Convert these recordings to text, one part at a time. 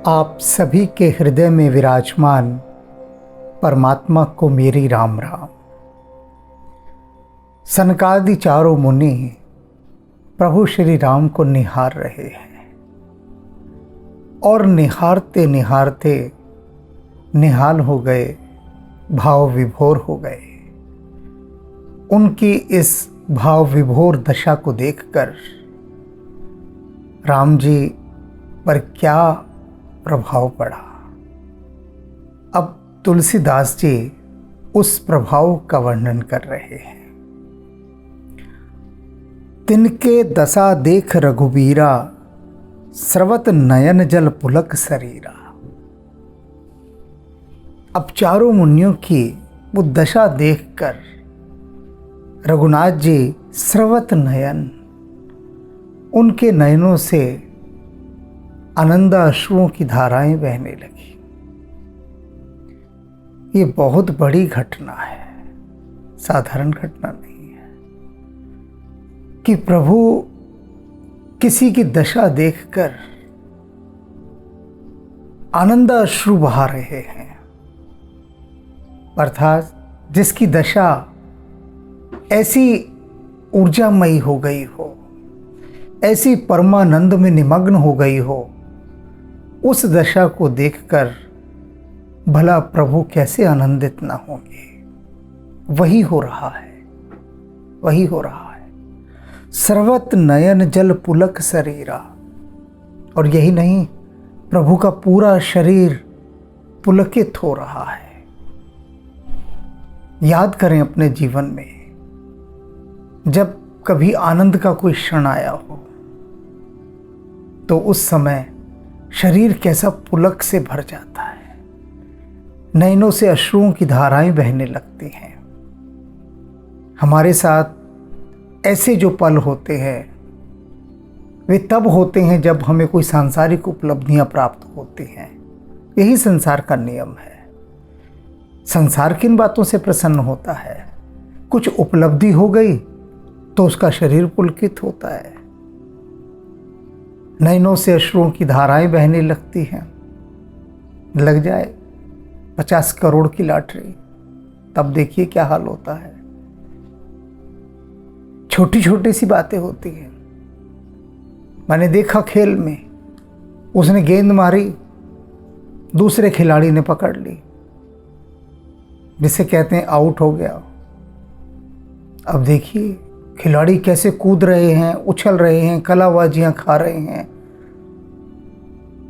आप सभी के हृदय में विराजमान परमात्मा को मेरी राम राम। सनकादि चारों मुनि प्रभु श्री राम को निहार रहे हैं और निहारते निहारते निहाल हो गए, भाव विभोर हो गए। उनकी इस भाव विभोर दशा को देखकर राम जी पर क्या प्रभाव पड़ा। अब तुलसीदास जी उस प्रभाव का वर्णन कर रहे हैं। तिनके दशा देख रघुबीरा, स्रवत नयन जल पुलक शरीरा। अब चारों मुनियों की वो दशा देखकर रघुनाथ जी स्रवत नयन, उनके नयनों से आनंद अश्रुओं की धाराएं बहने लगी। ये बहुत बड़ी घटना है, साधारण घटना नहीं है कि प्रभु किसी की दशा देखकर आनंद अश्रु बहा रहे हैं। अर्थात जिसकी दशा ऐसी ऊर्जामयी हो गई हो, ऐसी परमानंद में निमग्न हो गई हो, उस दशा को देखकर भला प्रभु कैसे आनंदित ना होंगे। वही हो रहा है, वही हो रहा है। सर्वत नयन जल पुलक शरीरा। और यही नहीं, प्रभु का पूरा शरीर पुलकित हो रहा है। याद करें अपने जीवन में, जब कभी आनंद का कोई क्षण आया हो तो उस समय शरीर कैसा पुलक से भर जाता है, नयनों से अश्रुओं की धाराएं बहने लगती हैं। हमारे साथ ऐसे जो पल होते हैं वे तब होते हैं जब हमें कोई सांसारिक उपलब्धियां प्राप्त होती हैं। यही संसार का नियम है। संसार किन बातों से प्रसन्न होता है? कुछ उपलब्धि हो गई तो उसका शरीर पुलकित होता है, नयनों से अश्रुओं की धाराएं बहने लगती हैं। लग जाए 50 करोड़ की लॉटरी, तब देखिए क्या हाल होता है। छोटी छोटी सी बातें होती हैं। मैंने देखा खेल में, उसने गेंद मारी, दूसरे खिलाड़ी ने पकड़ ली, जिसे कहते हैं आउट हो गया। अब देखिए खिलाड़ी कैसे कूद रहे हैं, उछल रहे हैं, कलाबाजियां खा रहे हैं,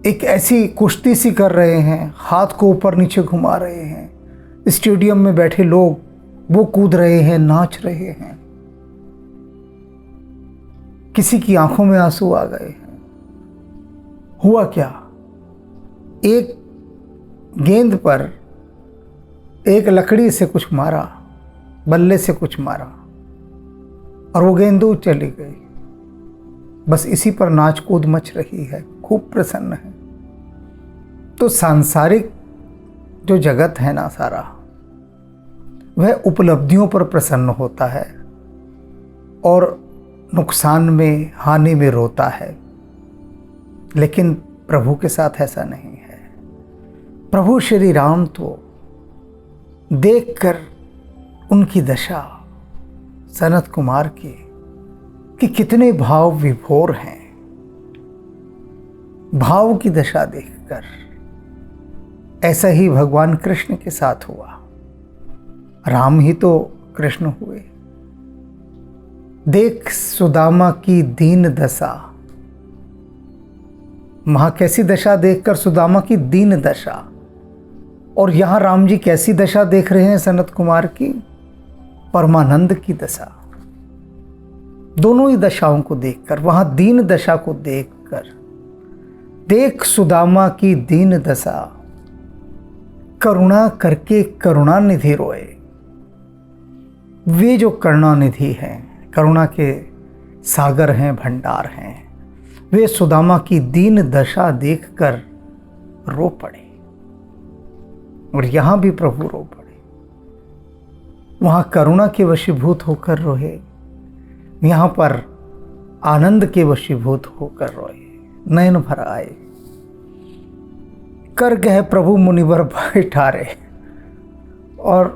एक ऐसी कुश्ती सी कर रहे हैं, हाथ को ऊपर नीचे घुमा रहे हैं। स्टेडियम में बैठे लोग वो कूद रहे हैं, नाच रहे हैं। किसी की आंखों में आंसू आ गए हैं। हुआ क्या? एक गेंद पर एक लकड़ी से कुछ मारा, बल्ले से कुछ मारा और वो गेंद दूर चली गई। बस इसी पर नाच कूद मच रही है, खूब प्रसन्न है। तो सांसारिक जो जगत है ना सारा, वह उपलब्धियों पर प्रसन्न होता है और नुकसान में, हानि में रोता है। लेकिन प्रभु के साथ ऐसा नहीं है। प्रभु श्री राम तो देखकर उनकी दशा सनत कुमार की कि कितने भाव विभोर हैं, भाव की दशा देखकर। ऐसा ही भगवान कृष्ण के साथ हुआ। राम ही तो कृष्ण हुए। देख सुदामा की दीन दशा। वहां कैसी दशा देखकर सुदामा की दीन दशा, और यहां राम जी कैसी दशा देख रहे हैं सनत कुमार की? परमानंद की दशा। दोनों ही दशाओं को देखकर, वहां दीन दशा को देखकर, देख सुदामा की दीन दशा, करुणा करके करुणानिधि रोए। वे जो करुणानिधि हैं, करुणा के सागर हैं, भंडार हैं, वे सुदामा की दीन दशा देखकर रो पड़े। और यहां भी प्रभु रो पड़े। वहां करुणा के वशीभूत होकर रोए, यहां पर आनंद के वशीभूत होकर रोए, नयन भर आए। कर गए प्रभु मुनिवर बैठारे। और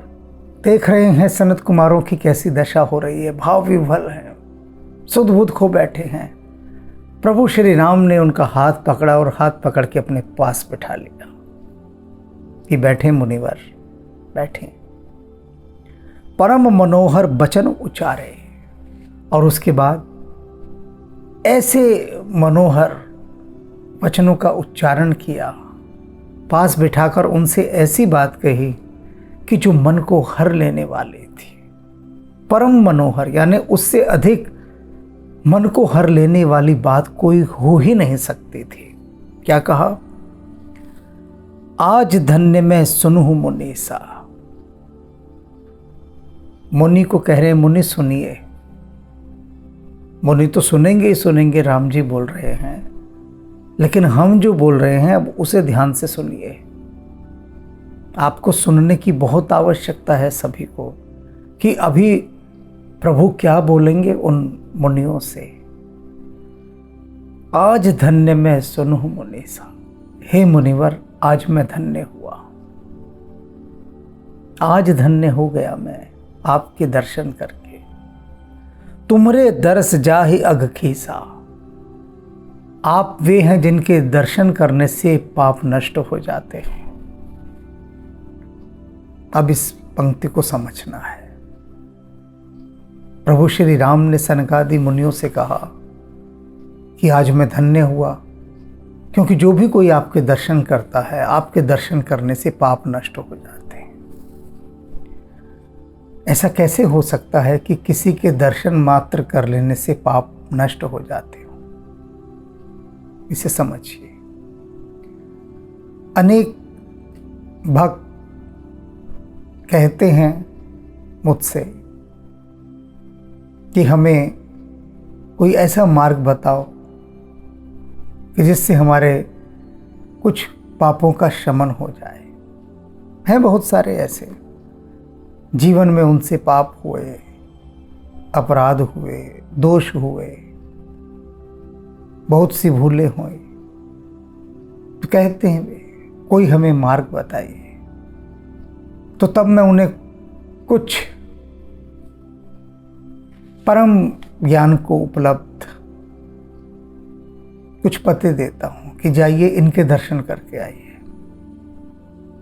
देख रहे हैं सनत कुमारों की कैसी दशा हो रही है, भाव विह्वल है, सुध बुध खो बैठे हैं। प्रभु श्री राम ने उनका हाथ पकड़ा और हाथ पकड़ के अपने पास बिठा लिया कि बैठे मुनिवर, बैठे। परम मनोहर वचन उच्चारे, और उसके बाद ऐसे मनोहर वचनों का उच्चारण किया, पास बिठाकर उनसे ऐसी बात कही कि जो मन को हर लेने वाली थी। परम मनोहर यानी उससे अधिक मन को हर लेने वाली बात कोई हो ही नहीं सकती थी। क्या कहा? आज धन्य मैं सुनूं मुनीसा। मुनि को कह रहे हैं, मुनि सुनिए। मुनि तो सुनेंगे ही सुनेंगे, राम जी बोल रहे हैं, लेकिन हम जो बोल रहे हैं अब उसे ध्यान से सुनिए। आपको सुनने की बहुत आवश्यकता है सभी को कि अभी प्रभु क्या बोलेंगे उन मुनियों से। आज धन्य मैं सुनूं मुनीसा। हे मुनिवर, आज मैं धन्य हुआ, आज धन्य हो गया मैं आपके दर्शन करके। तुमरे दर्श जाहि अघ खीसा। आप वे हैं जिनके दर्शन करने से पाप नष्ट हो जाते हैं। अब इस पंक्ति को समझना है। प्रभु श्री राम ने सनकादि मुनियों से कहा कि आज मैं धन्य हुआ, क्योंकि जो भी कोई आपके दर्शन करता है, आपके दर्शन करने से पाप नष्ट हो जाते हैं। ऐसा कैसे हो सकता है कि किसी के दर्शन मात्र कर लेने से पाप नष्ट हो जाते हो? इसे समझिए। अनेक भक्त कहते हैं मुझसे कि हमें कोई ऐसा मार्ग बताओ कि जिससे हमारे कुछ पापों का शमन हो जाए। हैं बहुत सारे ऐसे, जीवन में उनसे पाप हुए, अपराध हुए, दोष हुए, बहुत सी भूलें हुई, तो कहते हैं कोई हमें मार्ग बताइए। तो तब मैं उन्हें कुछ परम ज्ञान को उपलब्ध कुछ पते देता हूं कि जाइए इनके दर्शन करके आइए।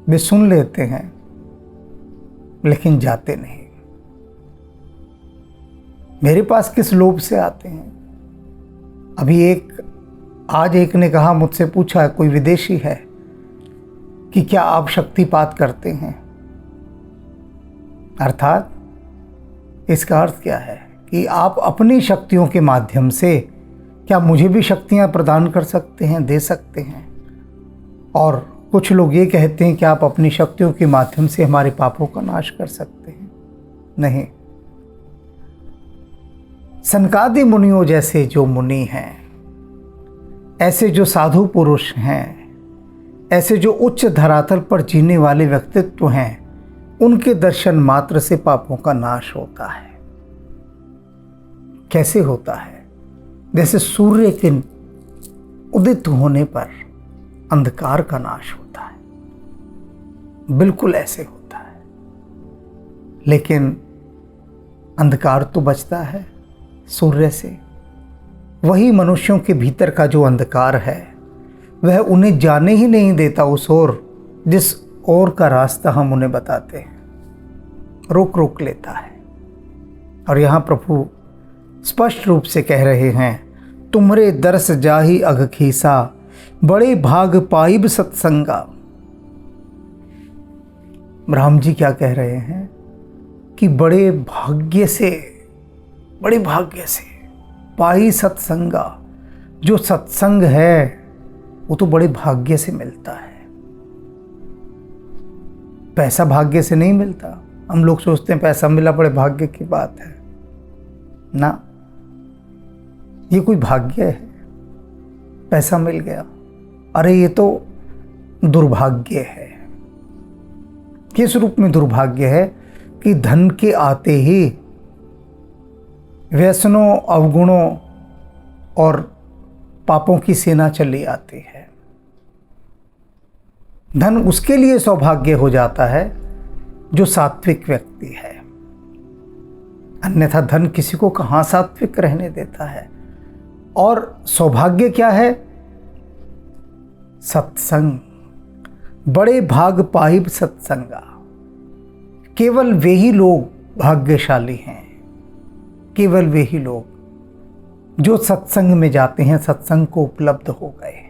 वे सुन लेते हैं लेकिन जाते नहीं। मेरे पास किस लोभ से आते हैं? अभी आज एक ने कहा, मुझसे पूछा, कोई विदेशी है, कि क्या आप शक्तिपात करते हैं? अर्थात इसका अर्थ क्या है कि आप अपनी शक्तियों के माध्यम से क्या मुझे भी शक्तियां प्रदान कर सकते हैं, दे सकते हैं? और कुछ लोग ये कहते हैं कि आप अपनी शक्तियों के माध्यम से हमारे पापों का नाश कर सकते हैं। नहीं, सनकादि मुनियों जैसे जो मुनि हैं, ऐसे जो साधु पुरुष हैं, ऐसे जो उच्च धरातल पर जीने वाले व्यक्तित्व हैं, उनके दर्शन मात्र से पापों का नाश होता है। कैसे होता है? जैसे सूर्य के उदित होने पर अंधकार का नाश होता है, बिल्कुल ऐसे होता है। लेकिन अंधकार तो बचता है सूर्य से। वही मनुष्यों के भीतर का जो अंधकार है वह उन्हें जाने ही नहीं देता उस ओर जिस ओर का रास्ता हम उन्हें बताते हैं, रोक लेता है। और यहाँ प्रभु स्पष्ट रूप से कह रहे हैं, तुमरे दर्श जाहि अघ खीसा, बड़े भाग पाइब सत्संगा। राम जी क्या कह रहे हैं कि बड़े भाग्य से पाई सत्संगा। जो सत्संग है वो तो बड़े भाग्य से मिलता है, पैसा भाग्य से नहीं मिलता। हम लोग सोचते हैं पैसा मिला बड़े भाग्य की बात है ना, ये कोई भाग्य है? पैसा मिल गया, अरे ये तो दुर्भाग्य है। किस रूप में दुर्भाग्य है? कि धन के आते ही व्यसनों, अवगुणों और पापों की सेना चली आती है। धन उसके लिए सौभाग्य हो जाता है जो सात्विक व्यक्ति है, अन्यथा धन किसी को कहाँ सात्विक रहने देता है। और सौभाग्य क्या है? सत्संग। बड़े भाग पाहिब सत्संगा। केवल वे ही लोग भाग्यशाली हैं, केवल वे ही लोग जो सत्संग में जाते हैं, सत्संग को उपलब्ध हो गए।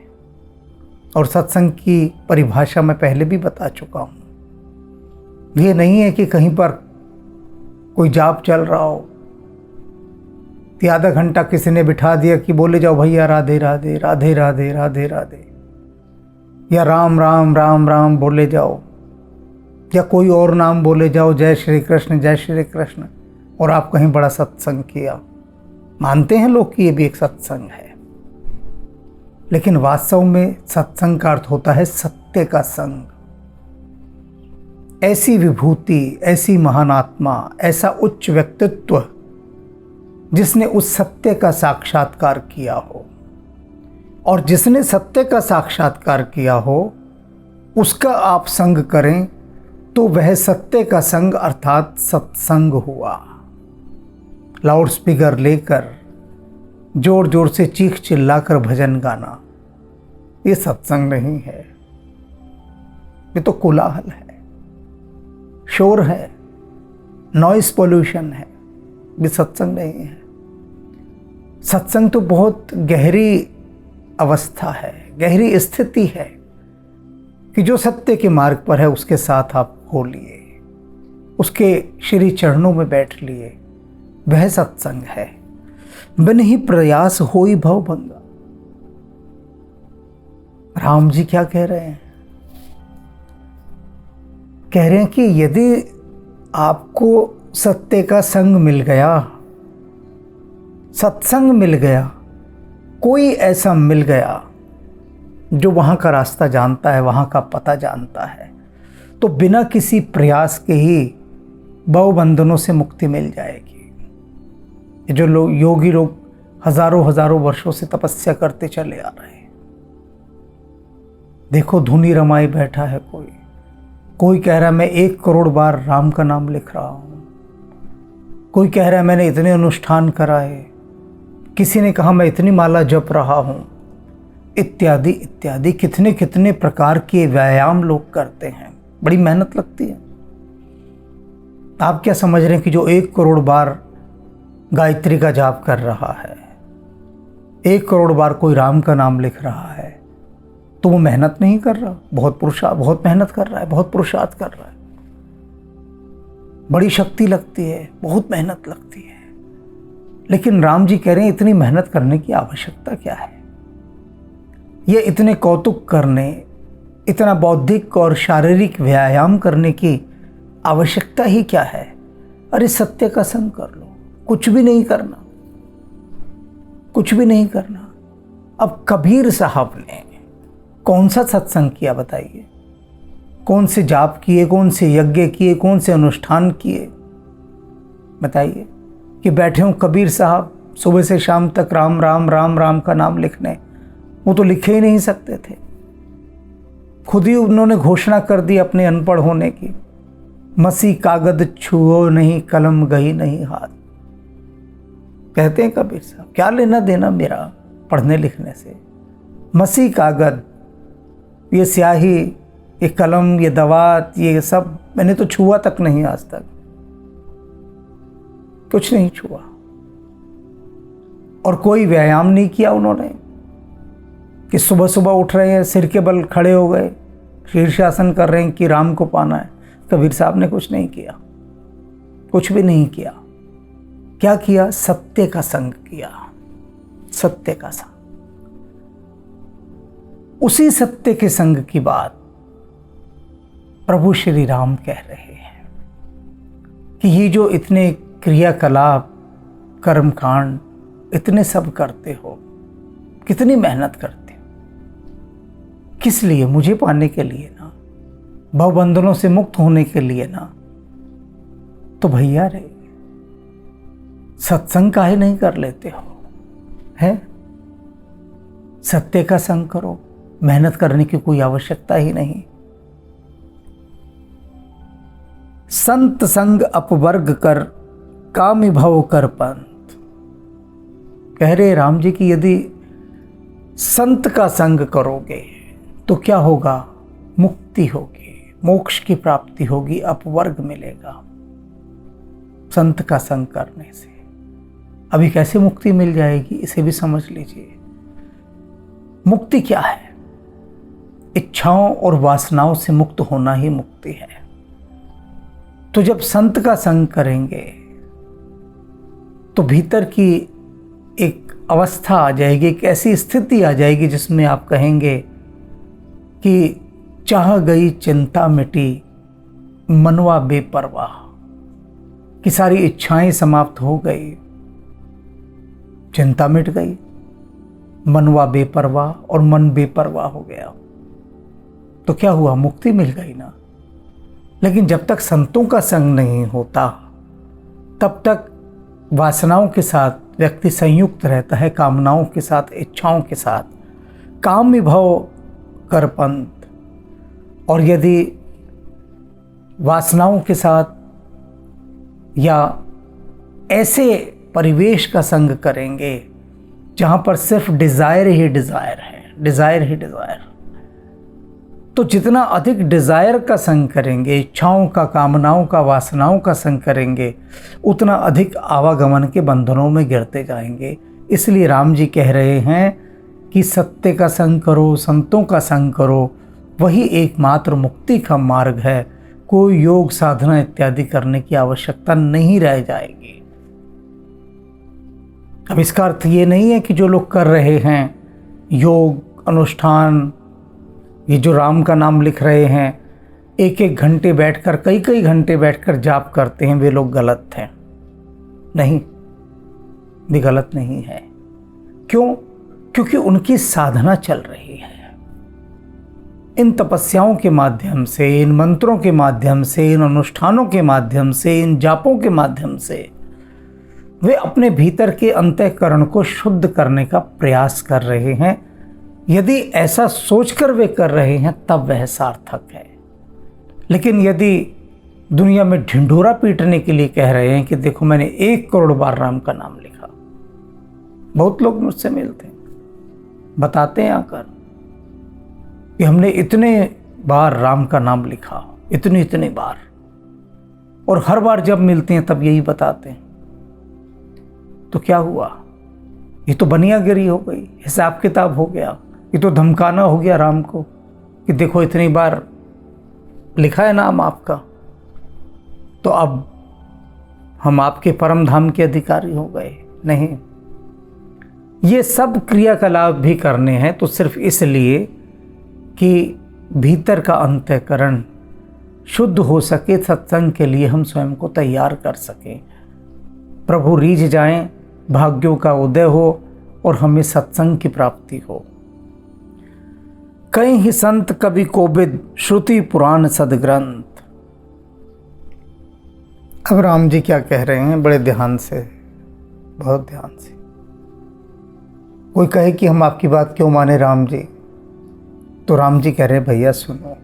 और सत्संग की परिभाषा मैं पहले भी बता चुका हूं। ये नहीं है कि कहीं पर कोई जाप चल रहा हो कि आधा घंटा किसी ने बिठा दिया कि बोले जाओ भैया राधे राधे राधे राधे राधे राधे, या राम राम राम राम बोले जाओ, या कोई और नाम बोले जाओ, जय श्री कृष्ण, और आप कहीं बड़ा सत्संग किया। मानते हैं लोग कि ये भी एक सत्संग है, लेकिन वास्तव में सत्संग का अर्थ होता है सत्य का संग। ऐसी विभूति, ऐसी महान आत्मा, ऐसा उच्च व्यक्तित्व जिसने उस सत्य का साक्षात्कार किया हो, और जिसने सत्य का साक्षात्कार किया हो उसका आप संग करें तो वह सत्य का संग अर्थात सत्संग हुआ। लाउड स्पीकर लेकर जोर जोर से चीख चिल्लाकर भजन गाना, ये सत्संग नहीं है, ये तो कोलाहल है, शोर है, नॉइस पोल्यूशन है, ये सत्संग नहीं है। सत्संग तो बहुत गहरी अवस्था है, गहरी स्थिति है कि जो सत्य के मार्ग पर है उसके साथ आप हो लिए, उसके श्री चरणों में बैठ लिए, वह सत्संग है। बिन ही प्रयास होई भव भंगा। राम जी क्या कह रहे हैं? कह रहे हैं कि यदि आपको सत्य का संग मिल गया, सत्संग मिल गया, कोई ऐसा मिल गया जो वहाँ का रास्ता जानता है, वहाँ का पता जानता है, तो बिना किसी प्रयास के ही भवबंधनों से मुक्ति मिल जाएगी। ये जो लोग योगी लोग हजारों हजारों वर्षों से तपस्या करते चले आ रहे हैं, देखो धुनी रमाई बैठा है कोई कह रहा है मैं 1 करोड़ बार राम का नाम लिख रहा हूँ, कोई कह रहा है मैंने इतने अनुष्ठान कराए, किसी ने कहा मैं इतनी माला जप रहा हूँ, इत्यादि इत्यादि। कितने कितने प्रकार के व्यायाम लोग करते हैं, बड़ी मेहनत लगती है। आप क्या समझ रहे हैं कि जो 1 करोड़ बार गायत्री का जाप कर रहा है, 1 करोड़ बार कोई राम का नाम लिख रहा है, तो वो मेहनत नहीं कर रहा? बहुत मेहनत कर रहा है, बहुत पुरुषार्थ कर रहा है, बड़ी शक्ति लगती है, बहुत मेहनत लगती है। लेकिन राम जी कह रहे हैं इतनी मेहनत करने की आवश्यकता क्या है? ये इतने कौतुक करने, इतना बौद्धिक और शारीरिक व्यायाम करने की आवश्यकता ही क्या है? अरे सत्य का संग कर लो, कुछ भी नहीं करना, कुछ भी नहीं करना। अब कबीर साहब ने कौन सा सत्संग किया बताइए? कौन से जाप किए, कौन से यज्ञ किए, कौन से अनुष्ठान किए बताइए? कि बैठे हों कबीर साहब सुबह से शाम तक राम राम राम राम का नाम लिखने, वो तो लिखे ही नहीं सकते थे। खुद ही उन्होंने घोषणा कर दी अपने अनपढ़ होने की, मसी कागद छुओ नहीं कलम गई नहीं हाथ। कहते हैं कबीर साहब क्या लेना देना मेरा पढ़ने लिखने से? मसी कागद, ये स्याही, ये कलम, ये दवात, ये सब मैंने तो छुआ तक नहीं, आज तक कुछ नहीं छुआ। और कोई व्यायाम नहीं किया उन्होंने कि सुबह सुबह उठ रहे हैं, सिर के बल खड़े हो गए, शीर्षासन कर रहे हैं कि राम को पाना है। कबीर साहब ने कुछ नहीं किया, कुछ भी नहीं किया। क्या किया? सत्य का संग किया, सत्य का संग। उसी सत्य के संग की बात प्रभु श्री राम कह रहे हैं कि ये जो इतने क्रियाकलाप, कर्मकांड इतने सब करते हो, कितनी मेहनत करते हो, किस लिए? मुझे पाने के लिए ना, भवबंधनों से मुक्त होने के लिए ना। तो भैया रे सत्संग काहे नहीं कर लेते हो? है सत्य का संग करो, मेहनत करने की कोई आवश्यकता ही नहीं। संत संग अपवर्ग कर कामि भव कर पंथ। कह रहे राम जी की यदि संत का संग करोगे तो क्या होगा? मुक्ति होगी, मोक्ष की प्राप्ति होगी, अपवर्ग मिलेगा संत का संग करने से। अभी कैसे मुक्ति मिल जाएगी इसे भी समझ लीजिए। मुक्ति क्या है? इच्छाओं और वासनाओं से मुक्त होना ही मुक्ति है। तो जब संत का संग करेंगे तो भीतर की एक अवस्था आ जाएगी, एक ऐसी स्थिति आ जाएगी जिसमें आप कहेंगे कि चाह गई चिंता मिटी मनवा बेपरवाह, कि सारी इच्छाएं समाप्त हो गई, चिंता मिट गई, मनवा बेपरवाह, और मन बेपरवाह हो गया। तो क्या हुआ? मुक्ति मिल गई ना। लेकिन जब तक संतों का संग नहीं होता तब तक वासनाओं के साथ व्यक्ति संयुक्त रहता है, कामनाओं के साथ, इच्छाओं के साथ, काम विभव कर पंथ। और यदि वासनाओं के साथ या ऐसे परिवेश का संग करेंगे जहां पर सिर्फ डिजायर ही डिजायर है, डिजायर ही डिजायर, तो जितना अधिक डिजायर का संग करेंगे, इच्छाओं का, कामनाओं का, वासनाओं का संग करेंगे, उतना अधिक आवागमन के बंधनों में गिरते जाएंगे। इसलिए राम जी कह रहे हैं कि सत्य का संग करो, संतों का संग करो, वही एकमात्र मुक्ति का मार्ग है। कोई योग साधना इत्यादि करने की आवश्यकता नहीं रह जाएगी। अब इसका अर्थ ये नहीं है कि जो लोग कर रहे हैं योग अनुष्ठान, ये जो राम का नाम लिख रहे हैं, एक एक घंटे बैठकर, कई कई घंटे बैठकर जाप करते हैं, वे लोग गलत हैं। नहीं, भी गलत नहीं है। क्यों? क्योंकि उनकी साधना चल रही है। इन तपस्याओं के माध्यम से, इन मंत्रों के माध्यम से, इन अनुष्ठानों के माध्यम से, इन जापों के माध्यम से वे अपने भीतर के अंतःकरण को शुद्ध करने का प्रयास कर रहे हैं। यदि ऐसा सोचकर वे कर रहे हैं तब वह सार्थक है। लेकिन यदि दुनिया में ढिंढोरा पीटने के लिए कह रहे हैं कि देखो मैंने 1 करोड़ बार राम का नाम लिखा, बहुत लोग मुझसे मिलते हैं, बताते हैं आकर कि हमने इतने बार राम का नाम लिखा, इतनी बार, और हर बार जब मिलते हैं तब यही बताते हैं। तो क्या हुआ? ये तो बनियागिरी हो गई, हिसाब किताब हो गया, ये तो धमकाना हो गया राम को कि देखो इतनी बार लिखा है नाम आपका, तो अब हम आपके परम धाम के अधिकारी हो गए। नहीं, ये सब क्रियाकलाप भी करने हैं तो सिर्फ इसलिए कि भीतर का अंतःकरण शुद्ध हो सके, सत्संग के लिए हम स्वयं को तैयार कर सकें, प्रभु रीझ जाएं, भाग्यों का उदय हो और हमें सत्संग की प्राप्ति हो। कई ही संत कवि कोविद, श्रुति पुराण सदग्रंथ। अब राम जी क्या कह रहे हैं, बड़े ध्यान से, बहुत ध्यान से। कोई कहे कि हम आपकी बात क्यों माने राम जी, तो राम जी कह रहे हैं भैया सुनो,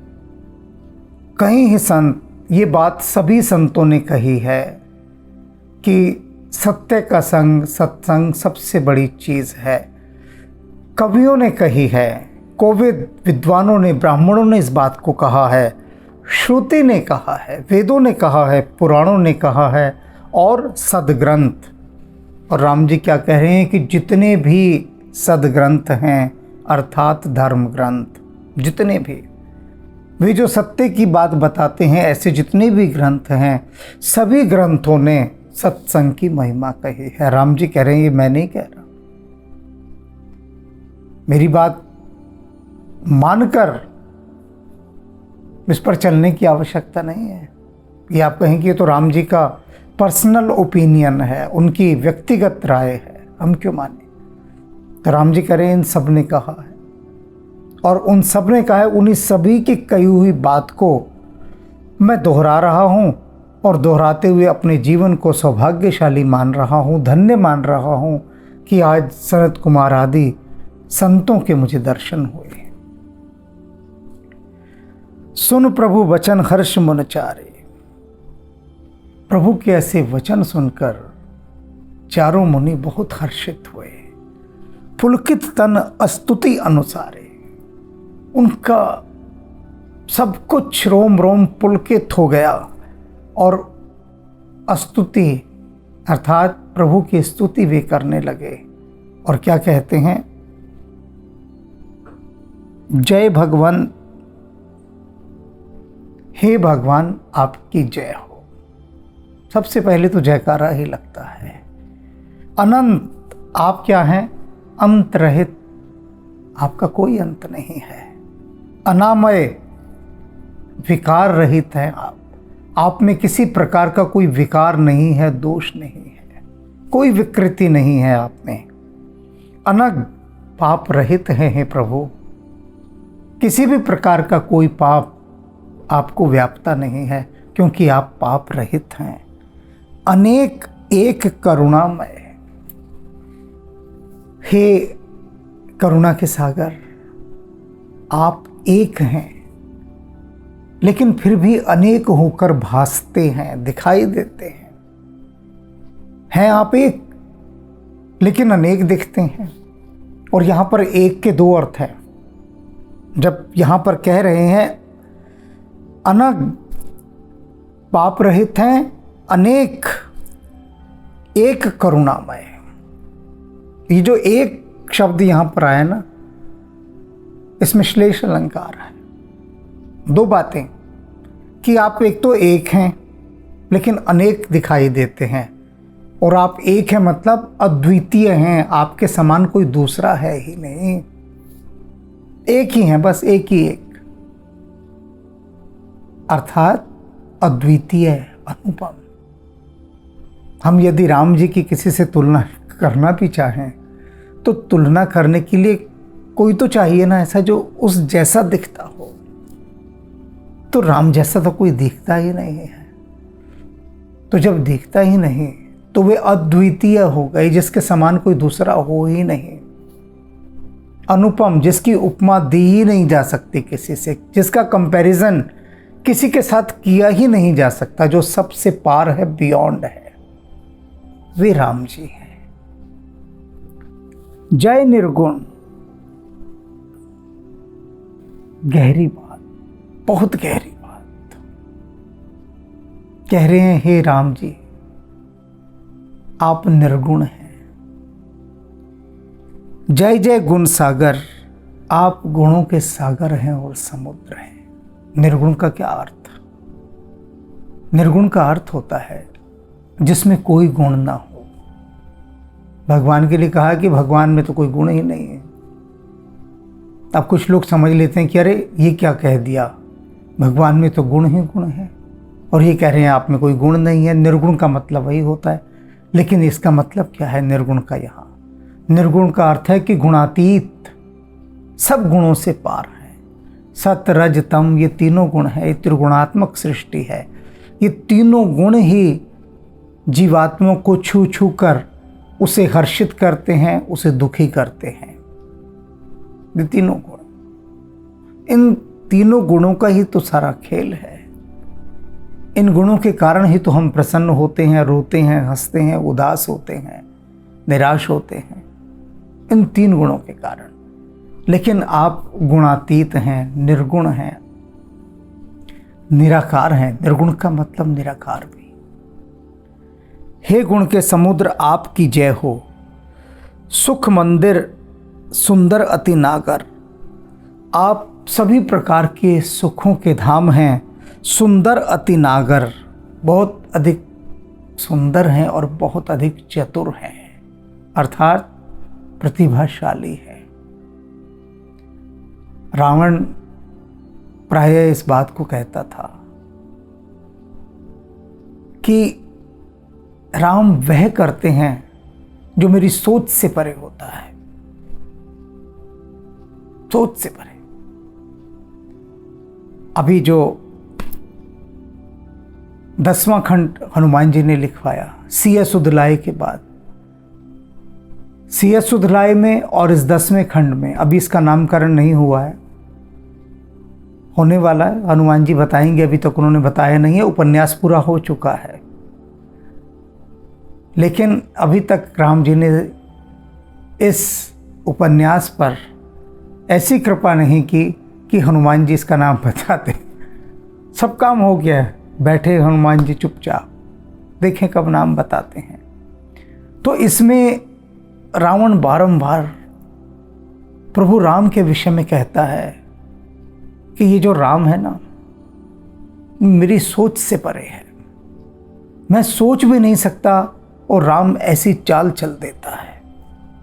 कई ही संत, ये बात सभी संतों ने कही है कि सत्य का संग, सत्संग सबसे बड़ी चीज है। कवियों ने कही है, कोविद विद्वानों ने, ब्राह्मणों ने इस बात को कहा है, श्रुति ने कहा है, वेदों ने कहा है, पुराणों ने कहा है, और सदग्रंथ। और राम जी क्या कह रहे हैं कि जितने भी सदग्रंथ हैं अर्थात धर्म ग्रंथ, जितने भी, वे जो सत्य की बात बताते हैं, ऐसे जितने भी ग्रंथ हैं, सभी ग्रंथों ने सत्संग की महिमा कही है। राम जी कह रहे हैं ये मैं नहीं कह रहा, मेरी बात मानकर इस पर चलने की आवश्यकता नहीं है। ये आप कहें कि ये तो राम जी का पर्सनल ओपिनियन है, उनकी व्यक्तिगत राय है, हम क्यों माने? तो राम जी कह रहे हैं इन सब ने कहा है, और उन सब ने कहा है, उन्हीं सभी की कही हुई बात को मैं दोहरा रहा हूँ, और दोहराते हुए अपने जीवन को सौभाग्यशाली मान रहा हूँ, धन्य मान रहा हूँ कि आज सनत कुमार आदि संतों के मुझे दर्शन हुए। सुन प्रभु वचन हर्ष मन चारे, प्रभु के ऐसे वचन सुनकर चारों मुनि बहुत हर्षित हुए। पुलकित तन स्तुति अनुसारे, उनका सब कुछ रोम रोम पुलकित हो गया और स्तुति अर्थात प्रभु की स्तुति भी करने लगे। और क्या कहते हैं? जय भगवान, हे भगवान आपकी जय हो। सबसे पहले तो जयकारा ही लगता है। अनंत, आप क्या हैं? अंत रहित, आपका कोई अंत नहीं है। अनामय, विकार रहित हैं आप में किसी प्रकार का कोई विकार नहीं है, दोष नहीं है, कोई विकृति नहीं है आप में। अनग, पाप रहित हैं प्रभु, किसी भी प्रकार का कोई पाप आपको व्यापता नहीं है, क्योंकि आप पाप रहित हैं। अनेक, एक करुणामय, हे करुणा के सागर, आप एक हैं लेकिन फिर भी अनेक होकर भासते हैं, दिखाई देते हैं आप एक लेकिन अनेक दिखते हैं। और यहाँ पर एक के दो अर्थ हैं। जब यहाँ पर कह रहे हैं अनग, पाप रहित हैं, अनेक, एक करुणामय, ये जो एक शब्द यहाँ पर आया ना, इसमें श्लेष अलंकार है। दो बातें कि आप एक तो एक हैं लेकिन अनेक दिखाई देते हैं, और आप एक हैं मतलब अद्वितीय हैं, आपके समान कोई दूसरा है ही नहीं, एक ही हैं, बस एक ही एक, अर्थात अद्वितीय, अनुपम। हम यदि राम जी की किसी से तुलना करना भी चाहें तो तुलना करने के लिए कोई तो चाहिए ना ऐसा जो उस जैसा दिखता हो। तो राम जैसा तो कोई दिखता ही नहीं है। तो जब दिखता ही नहीं तो वे अद्वितीय हो गए, जिसके समान कोई दूसरा हो ही नहीं। अनुपम, जिसकी उपमा दी ही नहीं जा सकती किसी से, जिसका कंपैरिजन किसी के साथ किया ही नहीं जा सकता, जो सबसे पार है, बियॉन्ड है, वे राम जी हैं। जय निर्गुण, गहरी बात, बहुत गहरी बात कह रहे हैं। हे राम जी, आप निर्गुण हैं। जय जय गुण सागर, आप गुणों के सागर हैं और समुद्र हैं। निर्गुण का क्या अर्थ? निर्गुण का अर्थ होता है जिसमें कोई गुण ना हो। भगवान के लिए कहा कि भगवान में तो कोई गुण ही नहीं है। अब कुछ लोग समझ लेते हैं कि अरे ये क्या कह दिया, भगवान में तो गुण ही गुण है, और ये कह रहे हैं आप में कोई गुण नहीं है। निर्गुण का मतलब वही होता है, लेकिन इसका मतलब क्या है निर्गुण का? यहाँ निर्गुण का अर्थ है कि गुणातीत, सब गुणों से पार है। सत रज तम, ये तीनों गुण है, ये त्रिगुणात्मक सृष्टि है। ये तीनों गुण ही जीवात्मा को छू छू कर उसे हर्षित करते हैं, उसे दुखी करते हैं। ये तीनों गुण, इन तीनों गुणों का ही तो सारा खेल है। इन गुणों के कारण ही तो हम प्रसन्न होते हैं, रोते हैं, हंसते हैं, उदास होते हैं, निराश होते हैं, इन तीन गुणों के कारण। लेकिन आप गुणातीत हैं, निर्गुण हैं, निराकार हैं। निर्गुण का मतलब निराकार भी। हे गुण के समुद्र, आपकी जय हो। सुख मंदिर, सुंदर अति नागर, आप सभी प्रकार के सुखों के धाम हैं। सुंदर अति नागर, बहुत अधिक सुंदर हैं और बहुत अधिक चतुर हैं, अर्थात प्रतिभाशाली है। रावण प्रायः इस बात को कहता था कि राम वह करते हैं जो मेरी सोच से परे होता है, सोच से परे। अभी जो 10वां खंड हनुमान जी ने लिखवाया सिया सुधलाय के बाद, सिया सुधलाय में और इस 10वें खंड में, अभी इसका नामकरण नहीं हुआ है, होने वाला है। हनुमान जी बताएंगे, अभी तक उन्होंने बताया नहीं है। उपन्यास पूरा हो चुका है, लेकिन अभी तक राम जी ने इस उपन्यास पर ऐसी कृपा नहीं की कि हनुमान जी इसका नाम बताते। सब काम हो गया है, बैठे हनुमान जी चुपचाप, देखें कब नाम बताते हैं। तो इसमें रावण बारंबार प्रभु राम के विषय में कहता है कि ये जो राम है ना, मेरी सोच से परे है, मैं सोच भी नहीं सकता और राम ऐसी चाल चल देता है।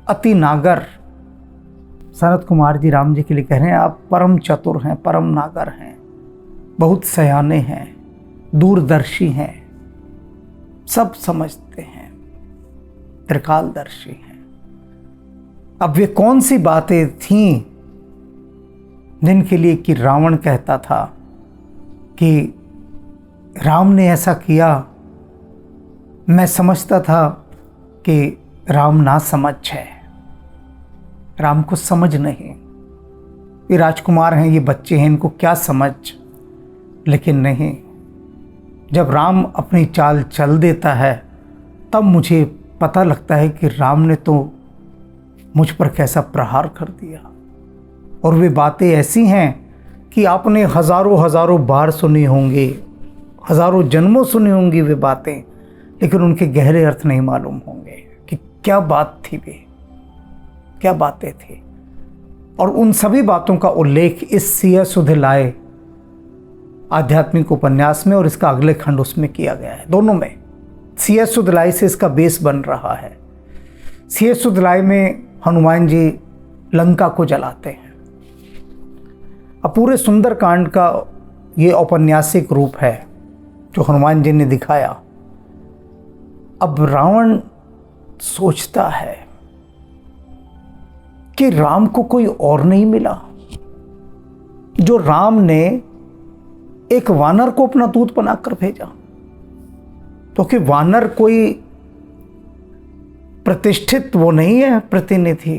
अति नागर, सनत कुमार जी राम जी के लिए कह रहे हैं, आप परम चतुर हैं, परम नागर हैं, बहुत सयाने हैं, दूरदर्शी हैं, सब समझते हैं, त्रिकालदर्शी हैं। अब वे कौन सी बातें थीं जिनके लिए कि रावण कहता था कि राम ने ऐसा किया, मैं समझता था कि राम ना समझ है, राम को समझ नहीं, ये राजकुमार हैं, ये बच्चे हैं, इनको क्या समझ। लेकिन नहीं, जब राम अपनी चाल चल देता है तब मुझे पता लगता है कि राम ने तो मुझ पर कैसा प्रहार कर दिया। और वे बातें ऐसी हैं कि आपने हज़ारों हज़ारों बार सुनी होंगी, हज़ारों जन्मों सुनी होंगी वे बातें, लेकिन उनके गहरे अर्थ नहीं मालूम होंगे कि क्या बात थी, वे क्या बातें थी। और उन सभी बातों का उल्लेख इस सिया सुध लाए आध्यात्मिक उपन्यास में और इसका अगले खंड उसमें किया गया है। दोनों में सिया सुध लाई से इसका बेस बन रहा है। सिया सुध लाई में हनुमान जी लंका को जलाते हैं। अब पूरे सुंदरकांड का ये औपन्यासिक रूप है जो हनुमान जी ने दिखाया। अब रावण सोचता है कि राम को कोई और नहीं मिला जो राम ने एक वानर को अपना दूत बनाकर भेजा, क्योंकि वानर कोई प्रतिष्ठित वो नहीं है प्रतिनिधि।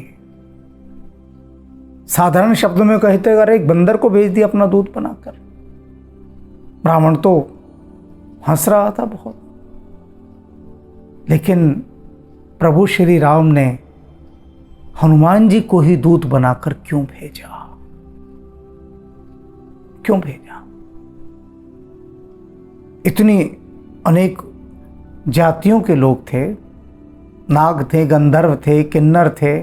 साधारण शब्दों में कहते अगर एक बंदर को भेज दिया अपना दूत बनाकर, रावण तो हंस रहा था बहुत। लेकिन प्रभु श्री राम ने हनुमान जी को ही दूत बनाकर क्यों भेजा, क्यों भेजा? इतनी अनेक जातियों के लोग थे, नाग थे, गंधर्व थे, किन्नर थे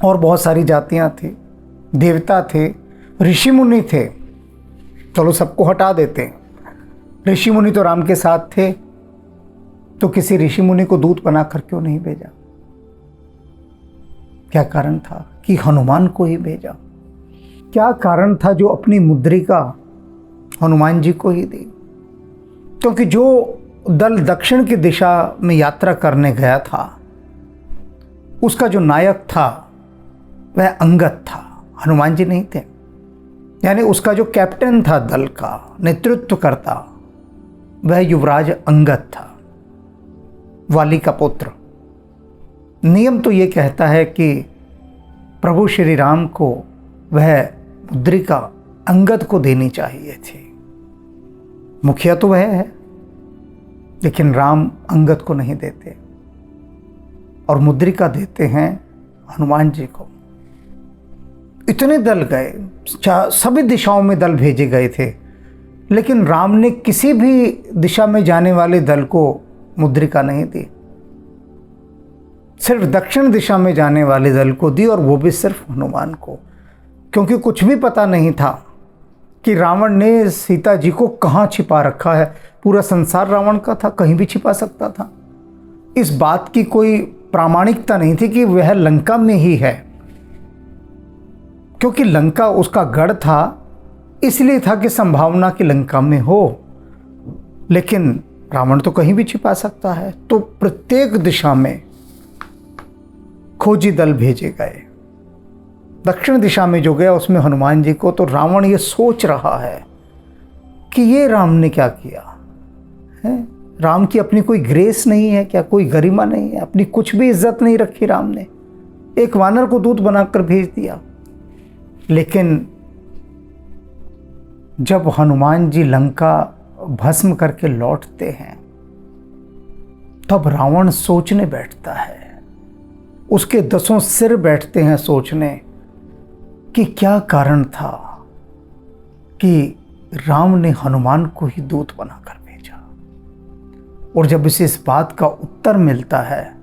और बहुत सारी जातियां थी, देवता थे, ऋषि मुनि थे। चलो सबको हटा देते हैं, ऋषि मुनि तो राम के साथ थे, तो किसी ऋषि मुनि को दूत बनाकर क्यों नहीं भेजा? क्या कारण था कि हनुमान को ही भेजा? क्या कारण था जो अपनी मुद्रिका हनुमान जी को ही दी? क्योंकि जो दल दक्षिण की दिशा में यात्रा करने गया था उसका जो नायक था वह अंगद था, हनुमान जी नहीं थे। यानी उसका जो कैप्टन था, दल का नेतृत्व करता, वह युवराज अंगद था, वाली का पुत्र। नियम तो ये कहता है कि प्रभु श्री राम को वह मुद्रिका अंगद को देनी चाहिए थी, मुखिया तो वह है, लेकिन राम अंगद को नहीं देते और मुद्रिका देते हैं हनुमान जी को। इतने दल गए, सभी दिशाओं में दल भेजे गए थे, लेकिन राम ने किसी भी दिशा में जाने वाले दल को मुद्रिका नहीं दी, सिर्फ दक्षिण दिशा में जाने वाले दल को दी, और वो भी सिर्फ हनुमान को, क्योंकि कुछ भी पता नहीं था कि रावण ने सीता जी को कहाँ छिपा रखा है। पूरा संसार रावण का था, कहीं भी छिपा सकता था। इस बात की कोई प्रामाणिकता नहीं थी कि वह लंका में ही है, क्योंकि लंका उसका गढ़ था, इसलिए था कि संभावना कि लंका में हो, लेकिन रावण तो कहीं भी छिपा सकता है। तो प्रत्येक दिशा में खोजी दल भेजे गए। दक्षिण दिशा में जो गया उसमें हनुमान जी को। तो रावण ये सोच रहा है कि ये राम ने क्या किया है? राम की अपनी कोई ग्रेस नहीं है क्या, कोई गरिमा नहीं है, अपनी कुछ भी इज्जत नहीं रखी राम ने, एक वानर को दूत बनाकर भेज दिया। लेकिन जब हनुमान जी लंका भस्म करके लौटते हैं तब रावण सोचने बैठता है, उसके 10 सिर बैठते हैं सोचने कि क्या कारण था कि राम ने हनुमान को ही दूत बनाकर भेजा। और जब इसे इस बात का उत्तर मिलता है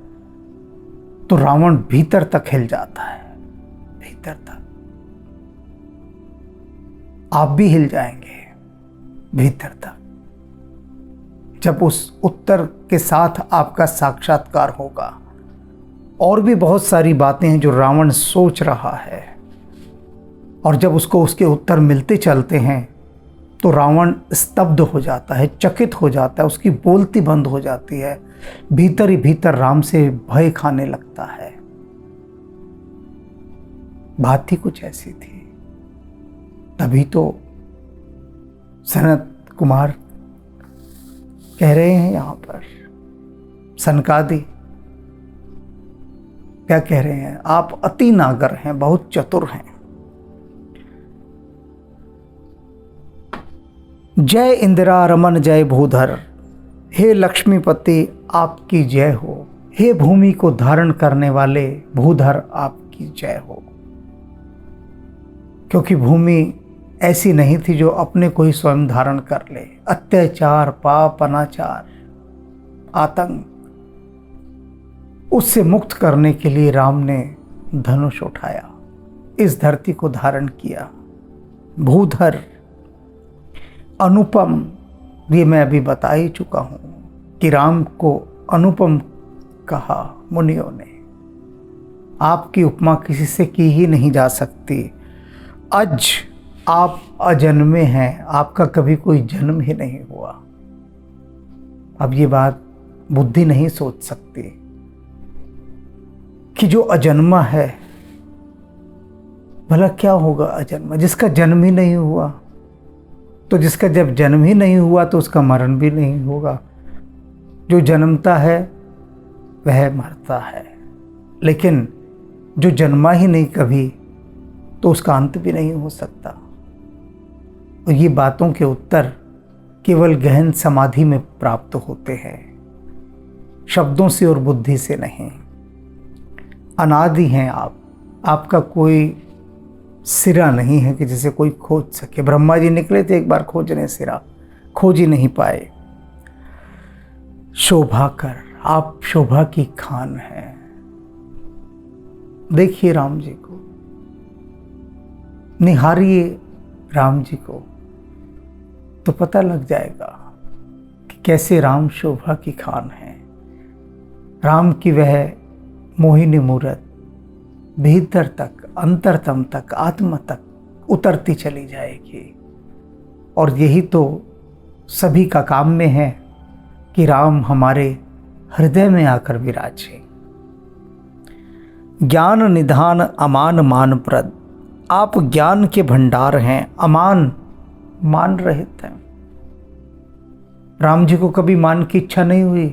तो रावण भीतर तक हिल जाता है, भीतर तक। आप भी हिल जाएंगे भीतर तक जब उस उत्तर के साथ आपका साक्षात्कार होगा। और भी बहुत सारी बातें हैं जो रावण सोच रहा है, और जब उसको उसके उत्तर मिलते चलते हैं तो रावण स्तब्ध हो जाता है, चकित हो जाता है, उसकी बोलती बंद हो जाती है, भीतर ही भीतर राम से भय खाने लगता है। बात ही कुछ ऐसी थी। तभी तो सनत कुमार कह रहे हैं यहां पर, सनकादि क्या कह रहे हैं, आप अति नागर हैं, बहुत चतुर हैं। जय इंदिरा रमन जय भूधर, हे लक्ष्मीपति आपकी जय हो, हे भूमि को धारण करने वाले भूधर आपकी जय हो। क्योंकि भूमि ऐसी नहीं थी जो अपने को ही स्वयं धारण कर ले। अत्याचार, पाप, अनाचार, आतंक, उससे मुक्त करने के लिए राम ने धनुष उठाया, इस धरती को धारण किया। भूधर, अनुपम, ये मैं अभी बता ही चुका हूं कि राम को अनुपम कहा मुनियों ने। आपकी उपमा किसी से की ही नहीं जा सकती। आज आप अजन्मे हैं, आपका कभी कोई जन्म ही नहीं हुआ। अब ये बात बुद्धि नहीं सोच सकती कि जो अजन्मा है, भला क्या होगा अजन्मा, जिसका जन्म ही नहीं हुआ। तो जिसका जब जन्म ही नहीं हुआ तो उसका मरण भी नहीं होगा। जो जन्मता है वह मरता है, लेकिन जो जन्मा ही नहीं कभी तो उसका अंत भी नहीं हो सकता। और ये बातों के उत्तर केवल गहन समाधि में प्राप्त होते हैं, शब्दों से और बुद्धि से नहीं। अनादि हैं आप, आपका कोई सिरा नहीं है कि जिसे कोई खोज सके। ब्रह्मा जी निकले थे एक बार खोजने सिरा, खोज ही नहीं पाए। शोभा कर, आप शोभा की खान हैं। देखिए राम जी को, निहारिए राम जी को, तो पता लग जाएगा कि कैसे राम शोभा की खान है। राम की वह मोहिनी मूरत भीतर तक, अंतरतम तक, आत्मा तक उतरती चली जाएगी। और यही तो सभी का काम में है कि राम हमारे हृदय में आकर विराजे। ज्ञान निधान अमान मान प्रद, आप ज्ञान के भंडार हैं, अमान, मान रहित हैं। राम जी को कभी मान की इच्छा नहीं हुई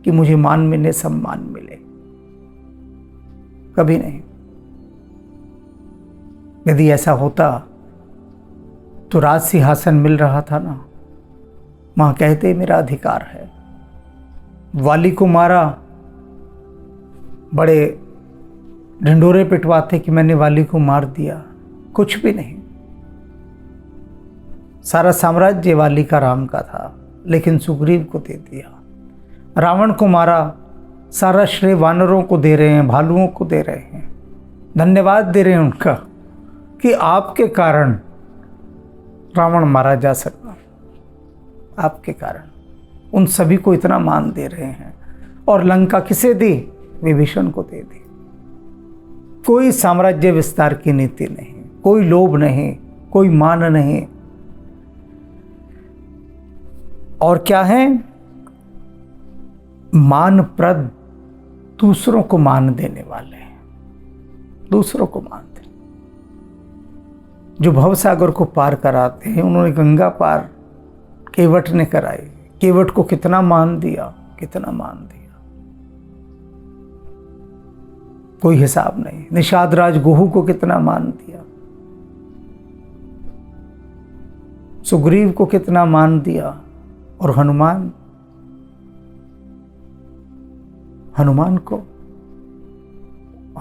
कि मुझे मान मिले, सम्मान मिले, कभी नहीं। यदि ऐसा होता तो राज सिंहासन मिल रहा था ना, वहां कहते मेरा अधिकार है। वाली को मारा, बड़े ढिंढोरे पिटवाते कि मैंने वाली को मार दिया, कुछ भी नहीं। सारा साम्राज्य वाली का राम का था, लेकिन सुग्रीव को दे दिया। रावण को मारा, सारा श्रेय वानरों को दे रहे हैं, भालुओं को दे रहे हैं, धन्यवाद दे रहे हैं उनका कि आपके कारण रावण मारा जा सका। आपके कारण उन सभी को इतना मान दे रहे हैं। और लंका किसे दी? विभीषण को दे दी। कोई साम्राज्य विस्तार की नीति नहीं, कोई लोभ नहीं, कोई मान नहीं। और क्या है? मानप्रद, दूसरों को मान देने वाले हैं, दूसरों को मान दे। जो भवसागर को पार कराते हैं, उन्होंने गंगा पार केवट ने कराई। केवट को कितना मान दिया, कितना मान दिया, कोई हिसाब नहीं। निषाद राज गुहू को कितना मान दिया, सुग्रीव को कितना मान दिया। और हनुमान हनुमान को,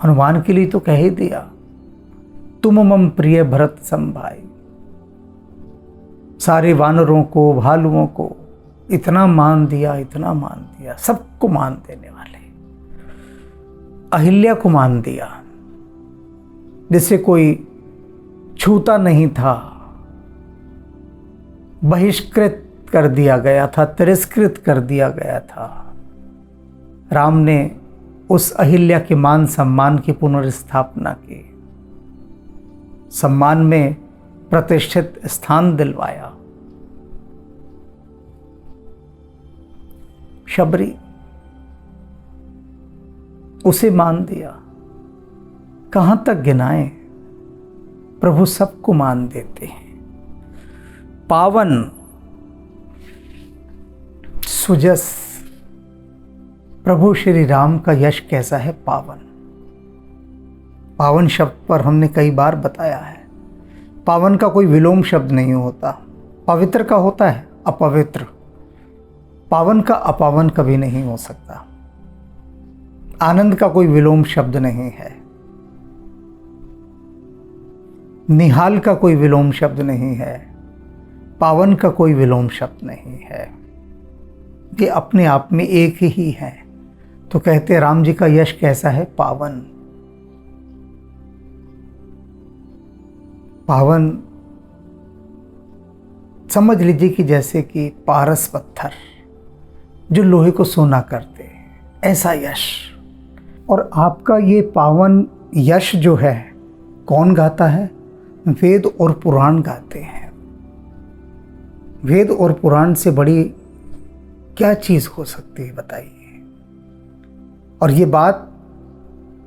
हनुमान के लिए तो कह ही दिया, तुम मम प्रिय भरत सम भाई। सारे वानरों को, भालुओं को इतना मान दिया, इतना मान दिया, सबको मान देने वाले अहिल्या को मान दिया, जिसे कोई छूता नहीं था। बहिष्कृत कर दिया गया था, तिरस्कृत कर दिया गया था। राम ने उस अहिल्या के मान सम्मान की पुनर्स्थापना की, सम्मान में प्रतिष्ठित स्थान दिलवाया। शबरी, उसे मान दिया। कहां तक गिनाएं, प्रभु सबको मान देते हैं। पावन, सुजस, प्रभु श्री राम का यश कैसा है? पावन। पावन शब्द पर हमने कई बार बताया है, पावन का कोई विलोम शब्द नहीं होता। पवित्र का होता है अपवित्र, पावन का अपावन कभी नहीं हो सकता। आनंद का कोई विलोम शब्द नहीं है, निहाल का कोई विलोम शब्द नहीं है, पावन का कोई विलोम शब्द नहीं है। ये अपने आप में एक ही है। तो कहते राम जी का यश कैसा है? पावन। पावन समझ लीजिए कि जैसे कि पारस पत्थर जो लोहे को सोना करते, ऐसा यश। और आपका ये पावन यश जो है कौन गाता है? वेद और पुराण गाते हैं। वेद और पुराण से बड़ी क्या चीज़ हो सकती है बताइए। और ये बात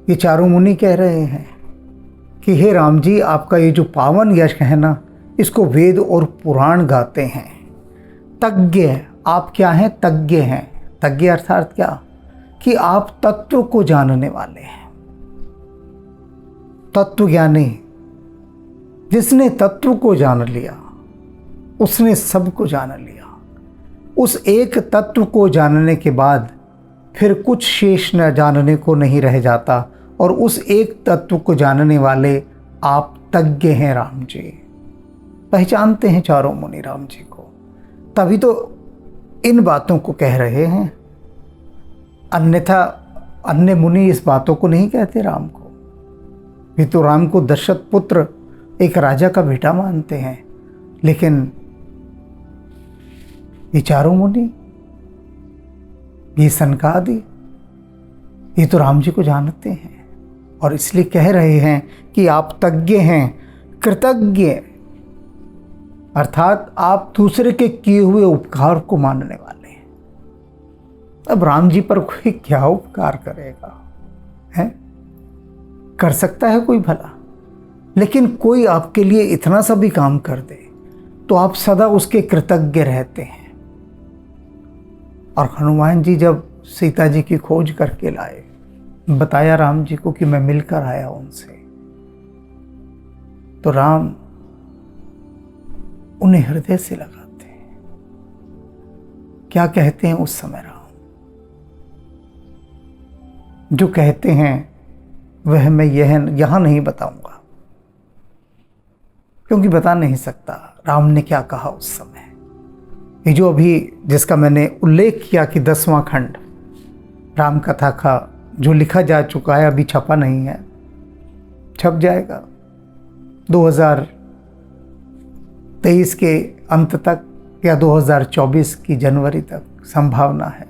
ये चारों मुनि कह रहे हैं कि हे राम जी, आपका ये जो पावन यश है ना, इसको वेद और पुराण गाते हैं। तज्ञ, आप क्या हैं? तज्ञ हैं। तज्ञ अर्थात क्या? कि आप तत्व को जानने वाले हैं, तत्व ज्ञानी। जिसने तत्व को जान लिया उसने सबको जान लिया। उस एक तत्व को जानने के बाद फिर कुछ शेष न जानने को नहीं रह जाता। और उस एक तत्व को जानने वाले आप तज्ञ हैं राम जी। पहचानते हैं चारों मुनि राम जी को, तभी तो इन बातों को कह रहे हैं। अन्यथा अन्य मुनि इस बातों को नहीं कहते राम को। ये तो राम को दशरथ पुत्र, एक राजा का बेटा मानते हैं। लेकिन ये चारों मुनि, ये सनकादि, ये तो राम जी को जानते हैं और इसलिए कह रहे हैं कि आप तज्ञ हैं, कृतज्ञ, अर्थात आप दूसरे के किए हुए उपकार को मानने वाले हैं। अब राम जी पर कोई क्या उपकार करेगा? है कर सकता है कोई भला, लेकिन कोई आपके लिए इतना सा भी काम कर दे तो आप सदा उसके कृतज्ञ रहते हैं। और हनुमान जी जब सीता जी की खोज करके लाए, बताया राम जी को कि मैं मिलकर आया उनसे, तो राम उन्हें हृदय से लगाते हैं। क्या कहते हैं उस समय राम? जो कहते हैं वह मैं यहां नहीं बताऊंगा, क्योंकि बता नहीं सकता राम ने क्या कहा उस समय। ये जो अभी जिसका मैंने उल्लेख किया कि 10वां खंड राम कथा का जो लिखा जा चुका है, अभी छपा नहीं है, छप जाएगा 2023 के अंत तक या 2024 की जनवरी तक संभावना है।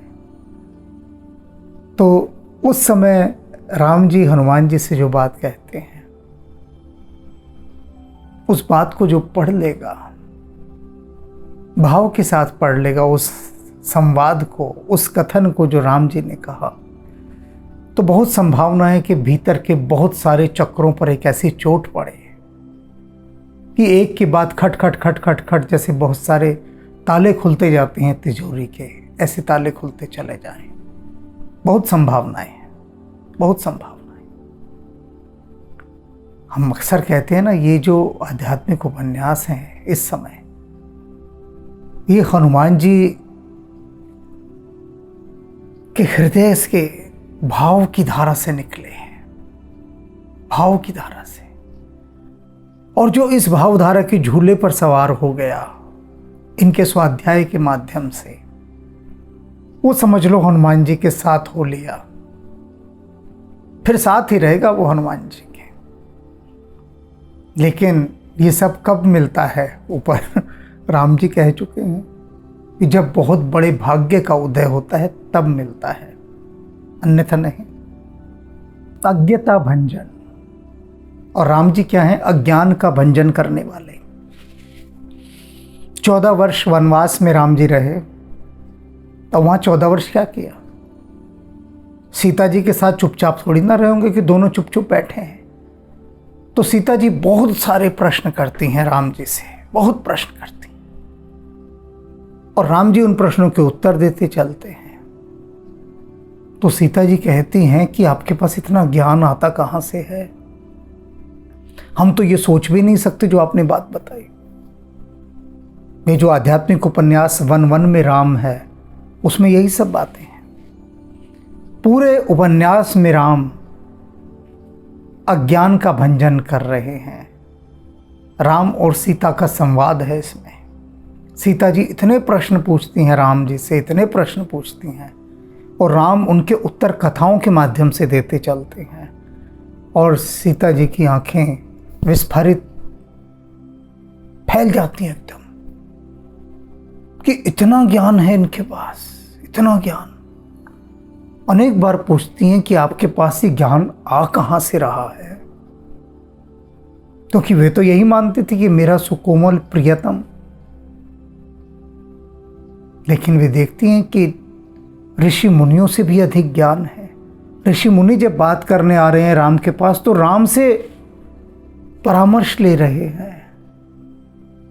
तो उस समय राम जी हनुमान जी से जो बात कहते हैं, उस बात को जो पढ़ लेगा, भाव के साथ पढ़ लेगा, उस संवाद को, उस कथन को जो राम जी ने कहा, तो बहुत संभावना है कि भीतर के बहुत सारे चक्रों पर एक ऐसी चोट पड़े कि एक के बाद खट खट खट खट खट जैसे बहुत सारे ताले खुलते जाते हैं तिजोरी के, ऐसे ताले खुलते चले जाएं। बहुत संभावनाएं हैं, बहुत संभावनाएं। हम अक्सर कहते हैं ना, ये जो आध्यात्मिक उपन्यास हैं इस समय, ये हनुमान जी के हृदय के भाव की धारा से निकले हैं, भाव की धारा से। और जो इस भावधारा के झूले पर सवार हो गया इनके स्वाध्याय के माध्यम से, वो समझ लो हनुमान जी के साथ हो लिया, फिर साथ ही रहेगा वो हनुमान जी के। लेकिन ये सब कब मिलता है ऊपर? राम जी कह चुके हैं कि जब बहुत बड़े भाग्य का उदय होता है तब मिलता है, अन्यथा नहीं। अज्ञता भंजन, और राम जी क्या हैं? अज्ञान का भंजन करने वाले। 14 वर्ष वनवास में राम जी रहे, तो वहाँ 14 वर्ष क्या किया? सीता जी के साथ चुपचाप थोड़ी ना रहे होंगे कि दोनों चुप चुप बैठे हैं। तो सीता जी बहुत सारे प्रश्न करती हैं राम जी से, बहुत प्रश्न करती, और राम जी उन प्रश्नों के उत्तर देते चलते हैं। तो सीता जी कहती हैं कि आपके पास इतना ज्ञान आता कहाँ से है? हम तो ये सोच भी नहीं सकते जो आपने बात बताई। ये जो आध्यात्मिक उपन्यास वन वन में राम है, उसमें यही सब बातें हैं। पूरे उपन्यास में राम अज्ञान का भंजन कर रहे हैं। राम और सीता का संवाद है इसमें। सीता जी इतने प्रश्न पूछती हैं राम जी से, इतने प्रश्न पूछती हैं, और राम उनके उत्तर कथाओं के माध्यम से देते चलते हैं। और सीता जी की आंखें विस्फारित फैल जाती हैं एकदम कि इतना ज्ञान है इनके पास, इतना ज्ञान। अनेक बार पूछती हैं कि आपके पास ये ज्ञान आ कहाँ से रहा है, क्योंकि वे तो यही मानती थी कि मेरा सुकोमल प्रियतम। लेकिन वे देखती हैं कि ऋषि मुनियों से भी अधिक ज्ञान है। ऋषि मुनि जब बात करने आ रहे हैं राम के पास, तो राम से परामर्श ले रहे हैं,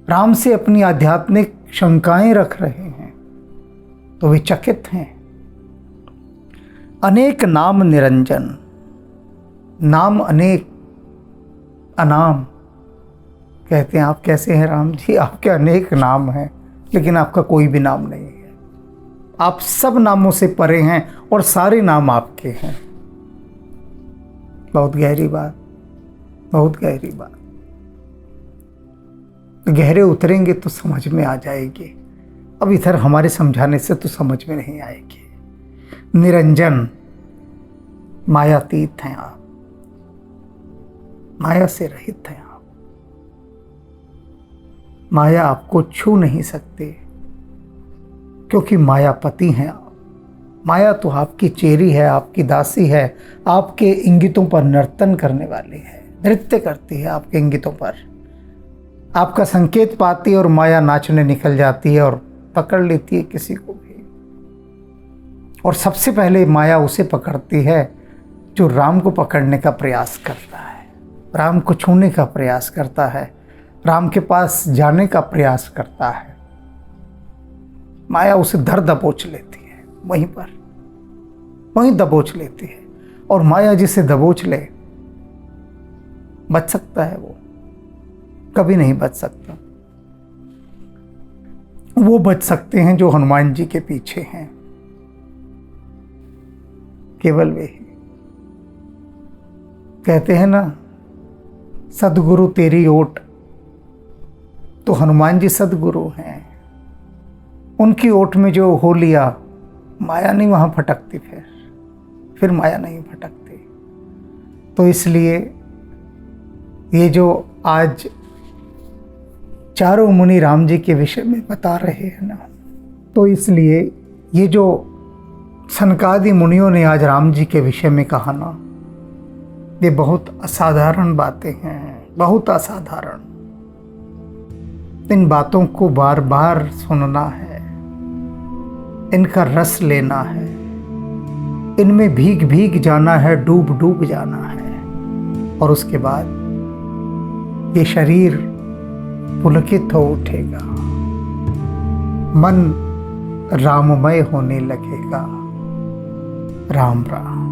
राम से अपनी आध्यात्मिक शंकाएं रख रहे हैं, तो वे चकित हैं। अनेक नाम निरंजन, नाम अनेक, अनाम। कहते हैं आप कैसे हैं राम जी? आपके अनेक नाम हैं, लेकिन आपका कोई भी नाम नहीं है। आप सब नामों से परे हैं और सारे नाम आपके हैं। बहुत गहरी बात, बहुत गहरी बात। गहरे उतरेंगे तो समझ में आ जाएगी, अब इधर हमारे समझाने से तो समझ में नहीं आएगी। निरंजन, मायातीत हैं आप, माया से रहित हैं आप। माया आपको छू नहीं सकती, क्योंकि मायापति हैं आप। माया तो आपकी चेरी है, आपकी दासी है, आपके इंगितों पर नर्तन करने वाली है, नृत्य करती है आपके इंगितों पर। आपका संकेत पाती है और माया नाचने निकल जाती है और पकड़ लेती है किसी को भी। और सबसे पहले माया उसे पकड़ती है जो राम को पकड़ने का प्रयास करता है, राम को छूने का प्रयास करता है, राम के पास जाने का प्रयास करता है। माया उसे धर दबोच लेती है, वहीं पर, वहीं दबोच लेती है। और माया जिसे दबोच ले, बच सकता है वो? कभी नहीं बच सकता। वो बच सकते हैं जो हनुमान जी के पीछे हैं, केवल वे ही। कहते हैं ना, सदगुरु तेरी ओट, तो हनुमान जी सदगुरु हैं। उनकी ओट में जो हो लिया, माया नहीं वहाँ भटकती, फिर माया नहीं भटकती। तो इसलिए ये जो आज चारों मुनि राम जी के विषय में बता रहे हैं ना, तो इसलिए ये जो सनकादि मुनियों ने आज राम जी के विषय में कहा ना, ये बहुत असाधारण बातें हैं, बहुत असाधारण। इन बातों को बार बार सुनना है, इनका रस लेना है, इनमें भीग भीग जाना है, डूब डूब जाना है। और उसके बाद ये शरीर पुलकित हो उठेगा, मन राममय होने लगेगा। राम राम।